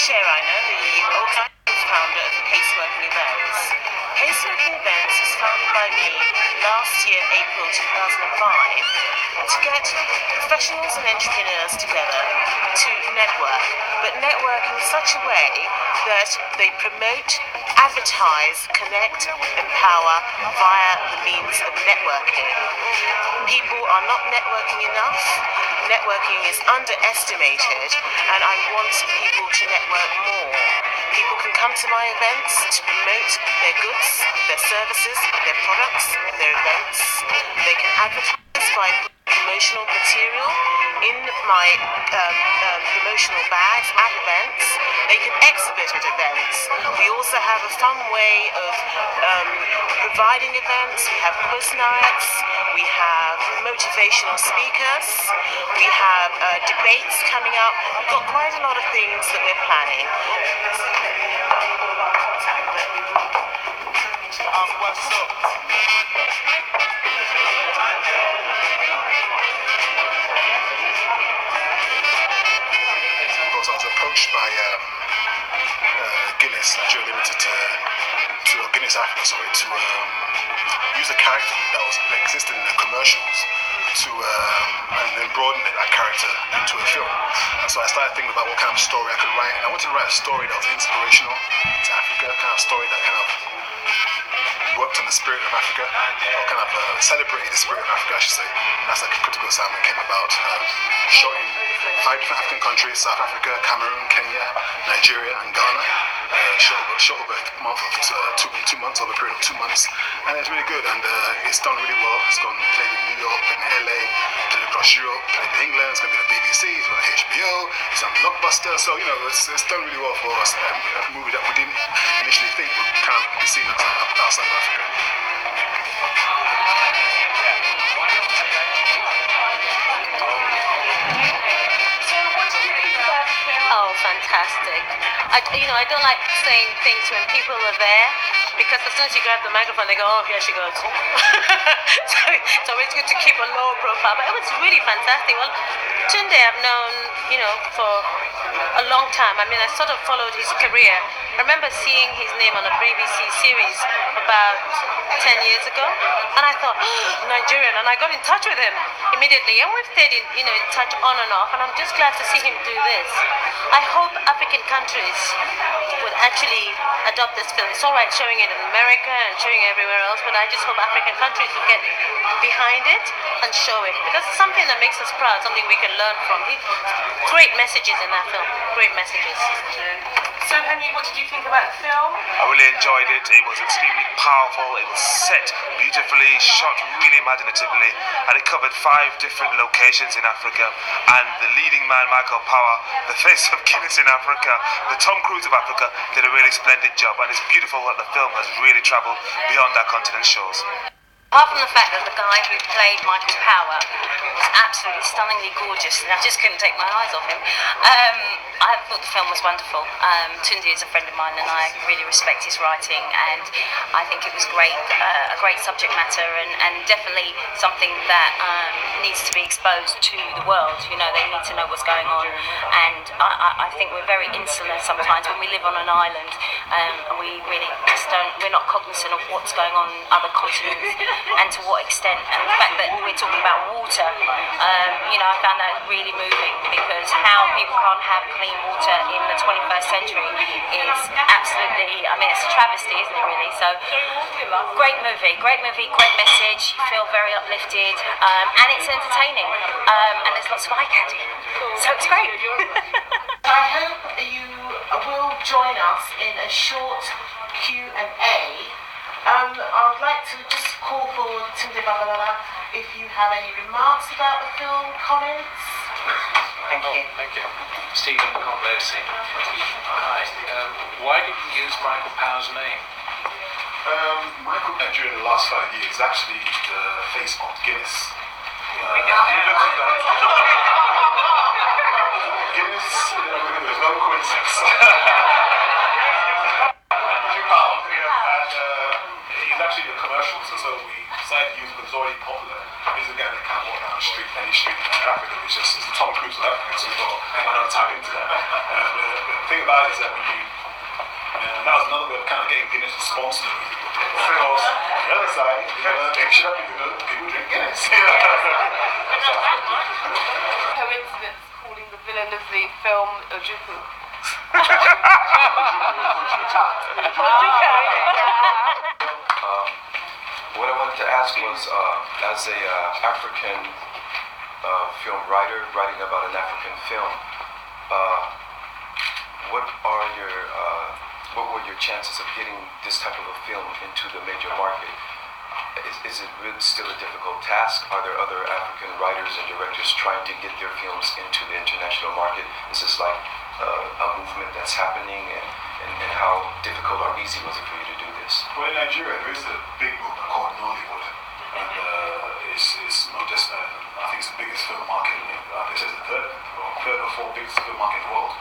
Seye Aina, the organiser and founder of Paceworking Events. Paceworking Events was founded by me last year, April 2005, to get professionals and entrepreneurs together to network, but network in such a way that they promote, advertise, connect, empower via the means of networking. People are not networking enough. Networking is underestimated, and I want people to network more. People can come to my events to promote their goods, their services, their products, their events. They can advertise by promotional material in my promotional bags at events. They can exhibit at events. We also have a fun way of providing events. We have quiz nights. We have motivational speakers. We have debates coming up. We've got quite a lot of things that we're planning. I was approached by Guinness Nigeria Limited to Guinness Africa, to use a character that existed in the commercials and then broaden that character into a film. And so I started thinking about what kind of story I could write. And I wanted to write a story that was inspirational to Africa, kind of story that kind of worked on the spirit of Africa, or kind of celebrated the spirit of Africa, I should say. And that's like Critical Assignment came about. Shot in 5 different African countries: South Africa, Cameroon, Kenya, Nigeria, and Ghana. Shot over a month of 2 months, over a period of 2 months, and it's really good, and it's done really well. It's gone played in New York, played in LA, played across Europe, played in England. It's going to be on BBC, it's on HBO, it's on Blockbuster. So it's done really well for us. A movie that we didn't initially think would kind of be seen outside of Africa. Oh, fantastic. I don't like saying things when people are there, because as soon as you grab the microphone, they go, oh, here she goes. So it's always good to keep a low profile. But it was really fantastic. Well, Tunde I've known, for a long time. I mean, I sort of followed his career. I remember seeing his name on a BBC series about 10 years ago, and I thought, Nigerian, and I got in touch with him immediately, and we've stayed in touch on and off, and I'm just glad to see him do this. I hope African countries would actually adopt this film. It's all right showing it in America and showing it everywhere else, but I just hope African countries would get behind it and show it, because it's something that makes us proud, something we can learn from. Great messages in that film, great messages. So, Henry, what did you think about the film? I really enjoyed it. It was extremely powerful. It was set beautifully, shot really imaginatively, and it covered 5 different locations in Africa. And the leading man, Michael Powers, the face of Guinness in Africa, the Tom Cruise of Africa, did a really splendid job. And it's beautiful that the film has really travelled beyond our continent's shores. Apart from the fact that the guy who played Michael Powers was absolutely stunningly gorgeous, and I just couldn't take my eyes off him, I thought the film was wonderful. Tunde is a friend of mine, and I really respect his writing, and I think it was great, a great subject matter, and definitely something that needs to be exposed to the world. They need to know what's going on, and I think we're very insular sometimes when we live on an island, and we really just we're not cognizant of what's going on in other continents. And to what extent, and the fact that we're talking about water, I found that really moving, because how people can't have clean water in the 21st century is absolutely, it's a travesty, isn't it, really? So, great movie, great message, you feel very uplifted, and it's entertaining, and there's lots of eye candy, so it's great. I hope you will join us in a short Q&A. I'd like to just call for Tunde Babalola if you have any remarks about the film, comments. Thank you. Thank you. Stephen Conversi. Hi. Why did you use Michael Powers' name? Michael, during the last 5 years, is actually the face of Guinness. Guinness, there's no coincidence. He's actually the commercials, so we decided to use him because he's already popular. He's the guy that can't walk down the street, any street in Africa. It's Tom Cruise of Africa, so we thought, why not tap into that? The thing about it is is that when you, and that was another way of kind of getting Guinness to sponsor the movie. Because the other side, should have people drink Guinness. Coincidence calling the villain of the film Ojukwu. What I wanted to ask was, as a African film writer writing about an African film, what were your chances of getting this type of a film into the major market? Is it really still a difficult task? Are there other African writers and directors trying to get their films into the international market? Is this like a movement that's happening, and how difficult or easy was it for you to do this? Well, in Nigeria, there is a big movement called Nollywood, and it's not just, I think it's the biggest film market, I think it's the third or fourth biggest film market in the world.